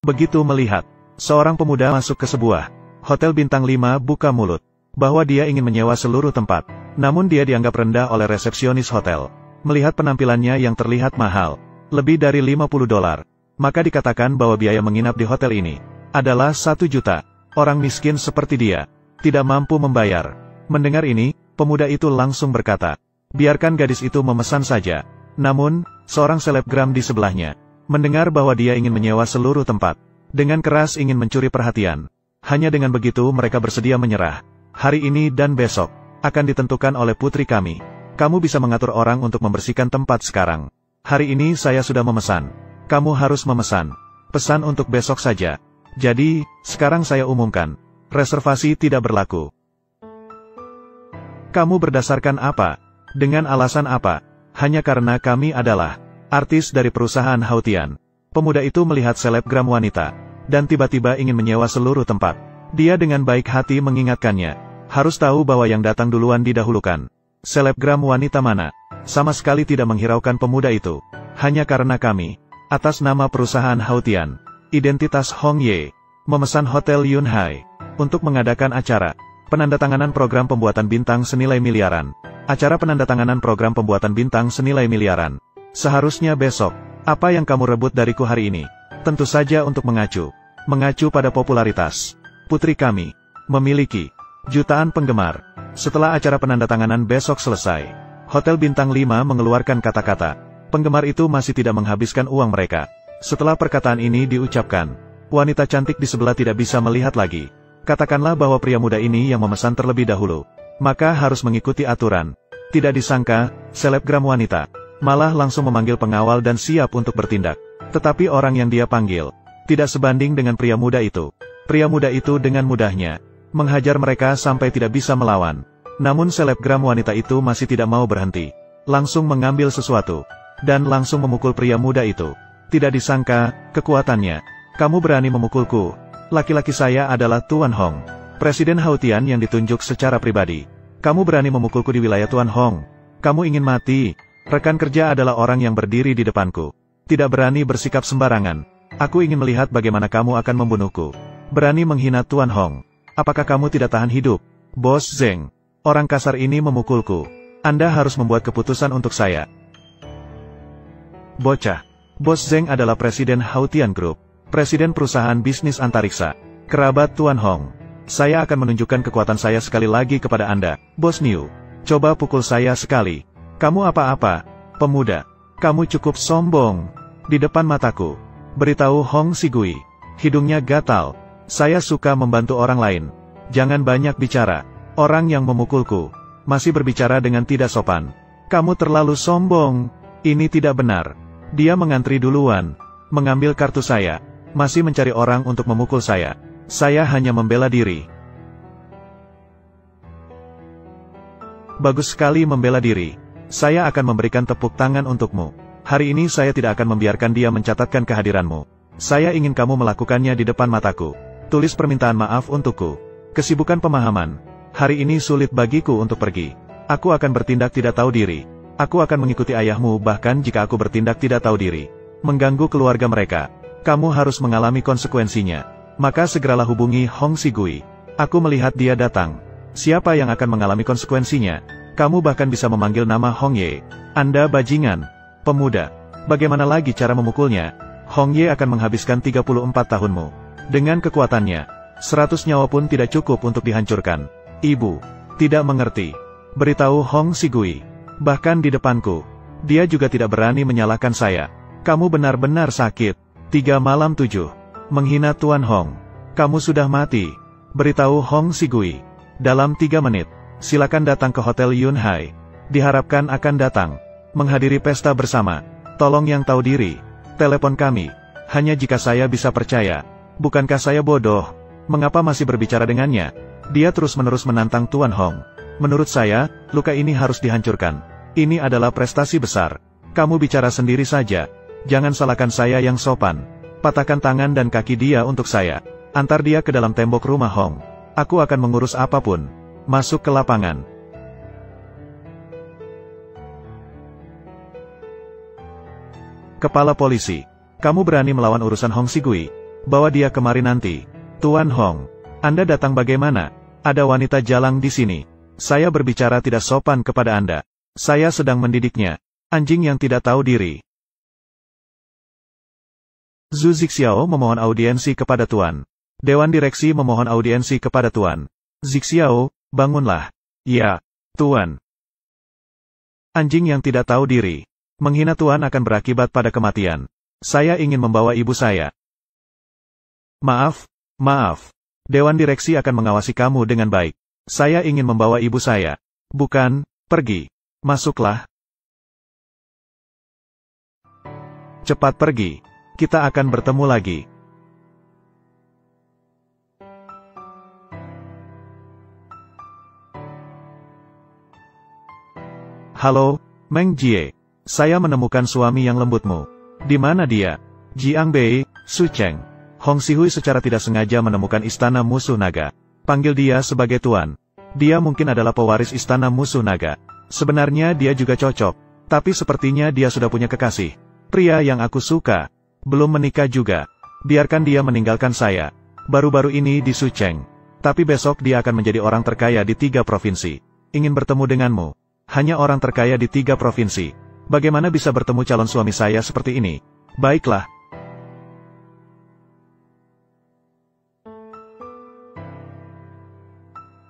Begitu melihat seorang pemuda masuk ke sebuah hotel bintang 5 buka mulut, bahwa dia ingin menyewa seluruh tempat. Namun dia dianggap rendah oleh resepsionis hotel. Melihat penampilannya yang terlihat mahal, lebih dari $50, maka dikatakan bahwa biaya menginap di hotel ini adalah 1 juta. Orang miskin seperti dia tidak mampu membayar. Mendengar ini, pemuda itu langsung berkata, biarkan gadis itu memesan saja. Namun, seorang selebgram di sebelahnya mendengar bahwa dia ingin menyewa seluruh tempat, dengan keras ingin mencuri perhatian. Hanya dengan begitu mereka bersedia menyerah. Hari ini dan besok akan ditentukan oleh putri kami. Kamu bisa mengatur orang untuk membersihkan tempat sekarang. Hari ini saya sudah memesan. Kamu harus memesan. Pesan untuk besok saja. Jadi, sekarang saya umumkan. Reservasi tidak berlaku. Kamu berdasarkan apa? Dengan alasan apa? Hanya karena kami adalah artis dari perusahaan Hautian. Pemuda itu melihat selebgram wanita, dan tiba-tiba ingin menyewa seluruh tempat. Dia dengan baik hati mengingatkannya. Harus tahu bahwa yang datang duluan didahulukan. Selebgram wanita mana? Sama sekali tidak menghiraukan pemuda itu. Hanya karena kami, atas nama perusahaan Hautian, identitas Hong Ye, memesan Hotel Yunhai, untuk mengadakan acara penandatanganan program pembuatan bintang senilai miliaran. Acara penandatanganan program pembuatan bintang senilai miliaran. Seharusnya besok, apa yang kamu rebut dariku hari ini? Tentu saja untuk mengacu pada popularitas. Putri kami memiliki jutaan penggemar. Setelah acara penandatanganan besok selesai, Hotel Bintang 5 mengeluarkan kata-kata. Penggemar itu masih tidak menghabiskan uang mereka. Setelah perkataan ini diucapkan, wanita cantik di sebelah tidak bisa melihat lagi. Katakanlah bahwa pria muda ini yang memesan terlebih dahulu, maka harus mengikuti aturan. Tidak disangka, selebgram wanita malah langsung memanggil pengawal dan siap untuk bertindak. Tetapi orang yang dia panggil tidak sebanding dengan pria muda itu. Pria muda itu dengan mudahnya menghajar mereka sampai tidak bisa melawan. Namun selebgram wanita itu masih tidak mau berhenti. Langsung mengambil sesuatu dan langsung memukul pria muda itu. Tidak disangka kekuatannya. Kamu berani memukulku? Laki-laki saya adalah Tuan Hong, Presiden Hautian yang ditunjuk secara pribadi. Kamu berani memukulku di wilayah Tuan Hong? Kamu ingin mati? Rekan kerja adalah orang yang berdiri di depanku. Tidak berani bersikap sembarangan. Aku ingin melihat bagaimana kamu akan membunuhku. Berani menghina Tuan Hong. Apakah kamu tidak tahan hidup? Bos Zeng, orang kasar ini memukulku. Anda harus membuat keputusan untuk saya. Bocah. Bos Zeng adalah Presiden Hautian Group, Presiden perusahaan bisnis antariksa, kerabat Tuan Hong. Saya akan menunjukkan kekuatan saya sekali lagi kepada Anda, Bos Niu. Coba pukul saya sekali. Kamu apa-apa, pemuda. Kamu cukup sombong. Di depan mataku. Beritahu Hong Sigui. Hidungnya gatal. Saya suka membantu orang lain. Jangan banyak bicara. Orang yang memukulku masih berbicara dengan tidak sopan. Kamu terlalu sombong. Ini tidak benar. Dia mengantri duluan, mengambil kartu saya, masih mencari orang untuk memukul saya. Saya hanya membela diri. Bagus sekali membela diri. Saya akan memberikan tepuk tangan untukmu. Hari ini saya tidak akan membiarkan dia mencatatkan kehadiranmu. Saya ingin kamu melakukannya di depan mataku. Tulis permintaan maaf untukku. Kesibukan pemahaman. Hari ini sulit bagiku untuk pergi. Aku akan bertindak tidak tahu diri. Aku akan mengikuti ayahmu bahkan jika aku bertindak tidak tahu diri. Mengganggu keluarga mereka. Kamu harus mengalami konsekuensinya. Maka segeralah hubungi Hong Sigui. Aku melihat dia datang. Siapa yang akan mengalami konsekuensinya? Kamu bahkan bisa memanggil nama Hong Ye. Anda bajingan. Pemuda. Bagaimana lagi cara memukulnya? Hong Ye akan menghabiskan 34 tahunmu. Dengan kekuatannya, 100 nyawa pun tidak cukup untuk dihancurkan. Ibu tidak mengerti. Beritahu Hong Sigui. Bahkan di depanku, dia juga tidak berani menyalahkan saya. Kamu benar-benar sakit. 3 malam 7. Menghina Tuan Hong. Kamu sudah mati. Beritahu Hong Sigui. Dalam 3 menit, silakan datang ke Hotel Yunhai. Diharapkan akan datang menghadiri pesta bersama. Tolong yang tahu diri, telepon kami. Hanya jika saya bisa percaya. Bukankah saya bodoh? Mengapa masih berbicara dengannya? Dia terus-menerus menantang Tuan Hong. Menurut saya, luka ini harus dihancurkan. Ini adalah prestasi besar. Kamu bicara sendiri saja. Jangan salahkan saya yang sopan. Patahkan tangan dan kaki dia untuk saya. Antar dia ke dalam tembok rumah Hong. Aku akan mengurus apapun. Masuk ke lapangan. Kepala polisi. Kamu berani melawan urusan Hong Sigui? Bawa dia kemari nanti. Tuan Hong, Anda datang bagaimana? Ada wanita jalang di sini. Saya berbicara tidak sopan kepada Anda. Saya sedang mendidiknya. Anjing yang tidak tahu diri. Zhu Zixiao memohon audiensi kepada Tuan. Dewan Direksi memohon audiensi kepada Tuan. Zixiao, bangunlah. Ya, Tuan. Anjing yang tidak tahu diri. Menghina Tuan akan berakibat pada kematian. Saya ingin membawa ibu saya. Maaf. Dewan Direksi akan mengawasi kamu dengan baik. Saya ingin membawa ibu saya. Bukan, pergi. Masuklah. Cepat pergi. Kita akan bertemu lagi. Halo, Meng Jie. Saya menemukan suami yang lembutmu. Di mana dia? Jiang Bei, Su Cheng. Hong Sihui secara tidak sengaja menemukan istana musuh naga. Panggil dia sebagai tuan. Dia mungkin adalah pewaris istana musuh naga. Sebenarnya dia juga cocok. Tapi sepertinya dia sudah punya kekasih. Pria yang aku suka. Belum menikah juga. Biarkan dia meninggalkan saya. Baru-baru ini di Su Cheng. Tapi besok dia akan menjadi orang terkaya di 3 provinsi. Ingin bertemu denganmu. Hanya orang terkaya di 3 provinsi. Bagaimana bisa bertemu calon suami saya seperti ini? Baiklah.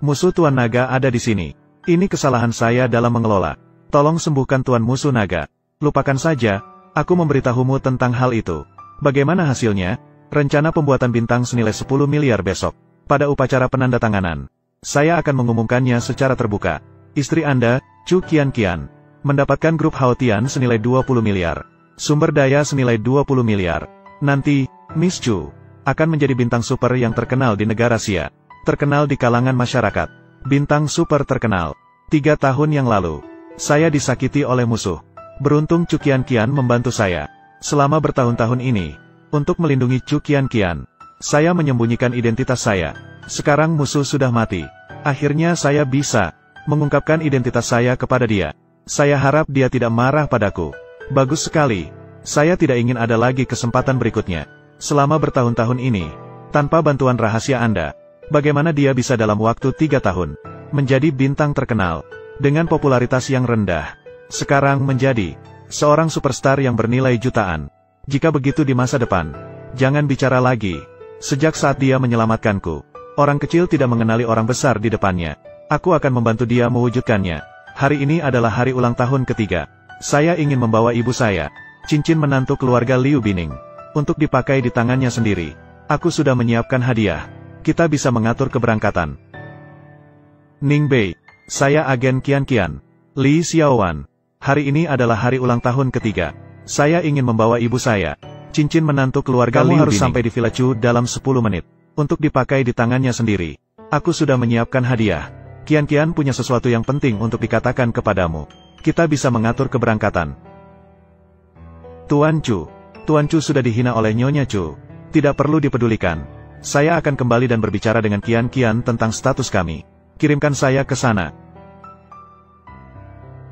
Musuh Tuan Naga ada di sini. Ini kesalahan saya dalam mengelola. Tolong sembuhkan Tuan Musuh Naga. Lupakan saja, aku memberitahumu tentang hal itu. Bagaimana hasilnya? Rencana pembuatan bintang senilai 10 miliar besok. Pada upacara penandatanganan. Saya akan mengumumkannya secara terbuka. Istri Anda, Chu Qianqian, mendapatkan grup Haotian senilai 20 miliar. Sumber daya senilai 20 miliar. Nanti, Miss Chu akan menjadi bintang super yang terkenal di negara Xia. Terkenal di kalangan masyarakat. Bintang super terkenal. 3 tahun yang lalu, saya disakiti oleh musuh. Beruntung Chu Qianqian membantu saya. Selama bertahun-tahun ini, untuk melindungi Chu Qianqian, saya menyembunyikan identitas saya. Sekarang musuh sudah mati. Akhirnya saya bisa mengungkapkan identitas saya kepada dia. Saya harap dia tidak marah padaku. Bagus sekali. Saya tidak ingin ada lagi kesempatan berikutnya. Selama bertahun-tahun ini, tanpa bantuan rahasia Anda, bagaimana dia bisa dalam waktu 3 tahun, menjadi bintang terkenal, dengan popularitas yang rendah, sekarang menjadi seorang superstar yang bernilai jutaan. Jika begitu di masa depan, jangan bicara lagi. Sejak saat dia menyelamatkanku, orang kecil tidak mengenali orang besar di depannya. Aku akan membantu dia mewujudkannya. Hari ini adalah hari ulang tahun ketiga. Saya ingin membawa ibu saya, cincin menantu keluarga Liu Bining, untuk dipakai di tangannya sendiri. Aku sudah menyiapkan hadiah. Kita bisa mengatur keberangkatan. Ning Bei, saya agen Qianqian. Li Xiaowan. Hari ini adalah hari ulang tahun ketiga. Saya ingin membawa ibu saya, cincin menantu keluarga Liu Bining. Kamu harus sampai di Villa Chu dalam 10 menit, untuk dipakai di tangannya sendiri. Aku sudah menyiapkan hadiah. Qianqian punya sesuatu yang penting untuk dikatakan kepadamu. Kita bisa mengatur keberangkatan. Tuan Chu. Tuan Chu sudah dihina oleh Nyonya Chu. Tidak perlu dipedulikan. Saya akan kembali dan berbicara dengan Qianqian tentang status kami. Kirimkan saya ke sana.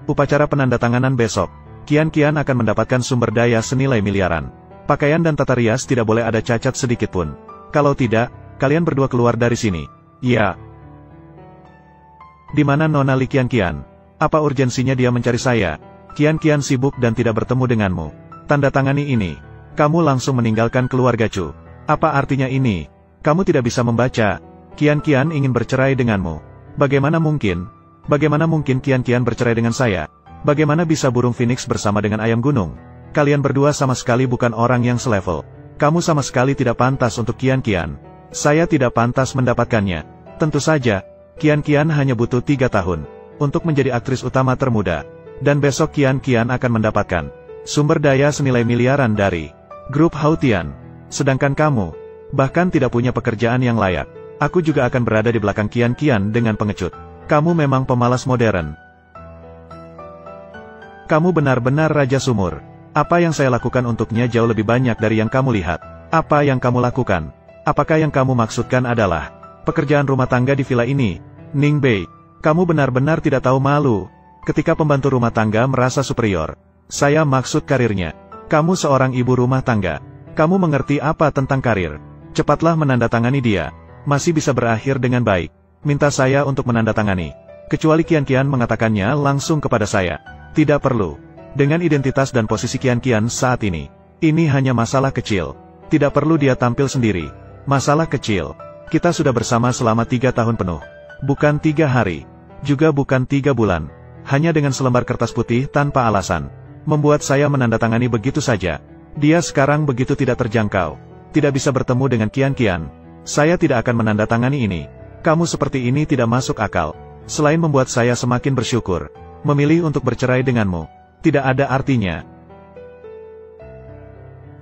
Upacara penandatanganan besok. Qianqian akan mendapatkan sumber daya senilai miliaran. Pakaian dan tata rias tidak boleh ada cacat sedikit pun. Kalau tidak, kalian berdua keluar dari sini. Ya. Di mana Nona Li Qianqian? Apa urgensinya dia mencari saya? Qianqian sibuk dan tidak bertemu denganmu. Tanda tangani ini. Kamu langsung meninggalkan keluarga Chu. Apa artinya ini? Kamu tidak bisa membaca. Qianqian ingin bercerai denganmu. Bagaimana mungkin? Bagaimana mungkin Qianqian bercerai dengan saya? Bagaimana bisa burung phoenix bersama dengan ayam gunung? Kalian berdua sama sekali bukan orang yang selevel. Kamu sama sekali tidak pantas untuk Qianqian. Saya tidak pantas mendapatkannya. Tentu saja, Qianqian hanya butuh 3 tahun untuk menjadi aktris utama termuda. Dan besok Qianqian akan mendapatkan sumber daya senilai miliaran dari grup Haotian. Sedangkan kamu, bahkan tidak punya pekerjaan yang layak. Aku juga akan berada di belakang Qianqian dengan pengecut. Kamu memang pemalas modern. Kamu benar-benar raja sumur. Apa yang saya lakukan untuknya jauh lebih banyak dari yang kamu lihat. Apa yang kamu lakukan? Apakah yang kamu maksudkan adalah pekerjaan rumah tangga di villa ini? Ning Bei, kamu benar-benar tidak tahu malu. Ketika pembantu rumah tangga merasa superior. Saya maksud karirnya. Kamu seorang ibu rumah tangga. Kamu mengerti apa tentang karir? Cepatlah menandatangani dia. Masih bisa berakhir dengan baik. Minta saya untuk menandatangani. Kecuali Qian mengatakannya langsung kepada saya. Tidak perlu. Dengan identitas dan posisi Qian saat ini. Ini hanya masalah kecil. Tidak perlu dia tampil sendiri. Masalah kecil. Kita sudah bersama selama 3 tahun penuh. Bukan 3 hari. Juga bukan 3 bulan. Hanya dengan selembar kertas putih tanpa alasan. Membuat saya menandatangani begitu saja. Dia sekarang begitu tidak terjangkau. Tidak bisa bertemu dengan Qian. Saya tidak akan menandatangani ini. Kamu seperti ini tidak masuk akal. Selain membuat saya semakin bersyukur. Memilih untuk bercerai denganmu. Tidak ada artinya.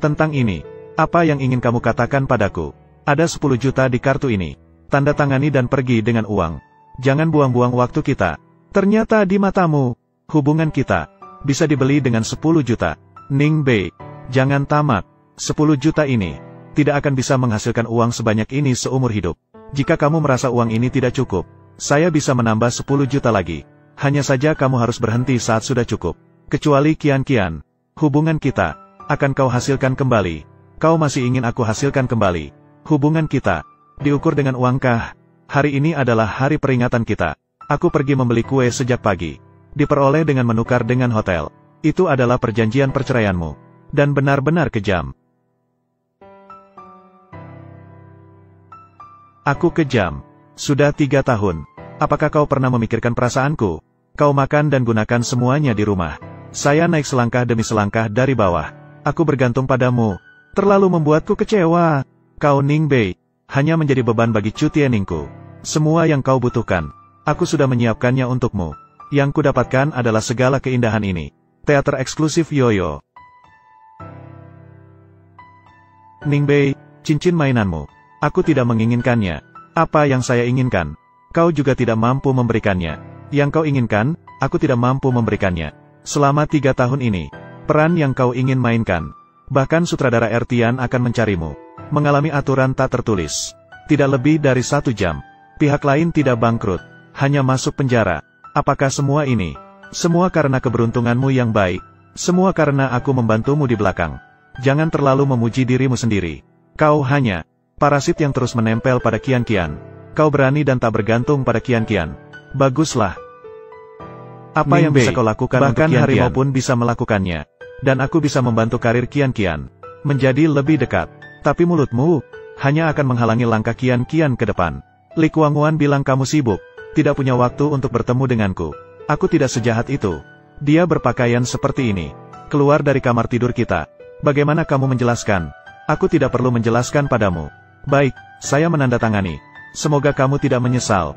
Tentang ini. Apa yang ingin kamu katakan padaku? Ada 10 juta di kartu ini. Tanda tangani dan pergi dengan uang. Jangan buang-buang waktu kita. Ternyata di matamu, hubungan kita bisa dibeli dengan 10 juta. Ning Bei, jangan tamak. 10 juta ini tidak akan bisa menghasilkan uang sebanyak ini seumur hidup. Jika kamu merasa uang ini tidak cukup, saya bisa menambah 10 juta lagi. Hanya saja kamu harus berhenti saat sudah cukup. Kecuali Qian, hubungan kita akan kau hasilkan kembali. Kau masih ingin aku hasilkan kembali. Hubungan kita diukur dengan uangkah? Hari ini adalah hari peringatan kita. Aku pergi membeli kue sejak pagi. Diperoleh dengan menukar dengan hotel. Itu adalah perjanjian perceraianmu. Dan benar-benar kejam. Aku kejam. Sudah 3 tahun. Apakah kau pernah memikirkan perasaanku? Kau makan dan gunakan semuanya di rumah. Saya naik selangkah demi selangkah dari bawah. Aku bergantung padamu. Terlalu membuatku kecewa. Kau Ning Bei, hanya menjadi beban bagi Chu Tianingku. Semua yang kau butuhkan, aku sudah menyiapkannya untukmu. Yang kudapatkan adalah segala keindahan ini. Teater eksklusif Yoyo. Ning Bei, cincin mainanmu. Aku tidak menginginkannya. Apa yang saya inginkan, kau juga tidak mampu memberikannya. Yang kau inginkan, aku tidak mampu memberikannya. Selama 3 tahun ini, peran yang kau ingin mainkan, bahkan sutradara Ertian akan mencarimu. Mengalami aturan tak tertulis. Tidak lebih dari 1 jam. Pihak lain tidak bangkrut. Hanya masuk penjara. Apakah semua ini? Semua karena keberuntunganmu yang baik. Semua karena aku membantumu di belakang. Jangan terlalu memuji dirimu sendiri. Kau hanya parasit yang terus menempel pada Qian. Kau berani dan tak bergantung pada Qian. Baguslah. Apa yang bisa kau lakukan bahkan untuk harimau pun bisa melakukannya. Dan aku bisa membantu karir Qian menjadi lebih dekat. Tapi mulutmu hanya akan menghalangi langkah Qian ke depan. Li Kuangwan bilang kamu sibuk, tidak punya waktu untuk bertemu denganku. Aku tidak sejahat itu. Dia berpakaian seperti ini. Keluar dari kamar tidur kita. Bagaimana kamu menjelaskan? Aku tidak perlu menjelaskan padamu. Baik, saya menandatangani. Semoga kamu tidak menyesal.